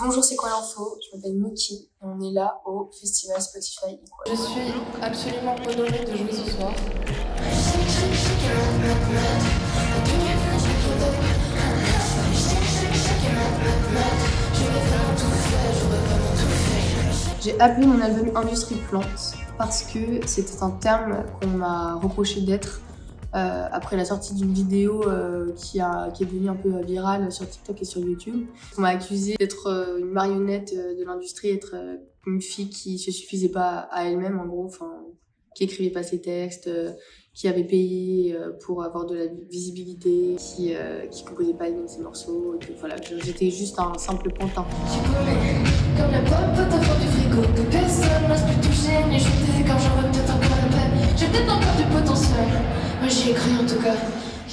Bonjour, c'est quoi l'info? Je m'appelle Niki et on est là au festival Spotify Equal. Je suis absolument honorée de jouer ce soir. J'ai appelé mon album Industrie Plante parce que c'était un terme qu'on m'a reproché d'être après la sortie d'une vidéo qui est devenue un peu virale sur TikTok et sur YouTube. On m'a accusé d'être une marionnette de l'industrie, être une fille qui se suffisait pas à elle-même en gros, qui écrivait pas ses textes, qui avait payé pour avoir de la visibilité, qui composait pas elle-même ses morceaux, et que voilà, j'étais juste un simple pantin. Comme la popote au fond du frigo, que personne n'ose plus toucher, ni jeter quand j'en veux peut-être encore la peine. J'ai peut-être encore du potentiel, moi j'y ai cru en tout cas.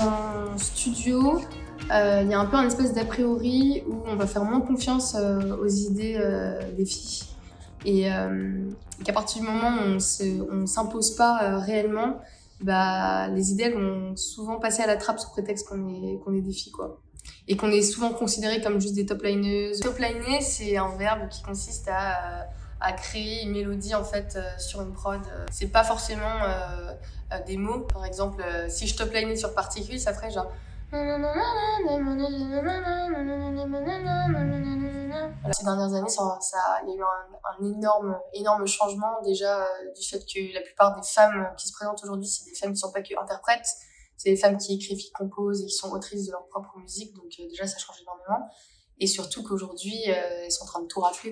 En studio, il y a un peu un espèce d'a priori où on va faire moins confiance aux idées des filles. Et qu'à partir du moment où on s'impose pas réellement, les idées elles vont souvent passer à la trappe sous prétexte qu'on est des filles, quoi. Et qu'on est souvent considérées comme juste des top-lineuses. Top-liner, c'est un verbe qui consiste à créer une mélodie en fait sur une prod. C'est pas forcément des mots. Par exemple, si je top-linais sur Particule, ça ferait genre... Ces dernières années, il y a eu un énorme changement déjà du fait que la plupart des femmes qui se présentent aujourd'hui, c'est des femmes qui sont pas que interprètes, c'est des femmes qui écrivent, qui composent et qui sont autrices de leur propre musique, donc déjà ça change énormément. Et surtout qu'aujourd'hui, elles sont en train de tout rafler.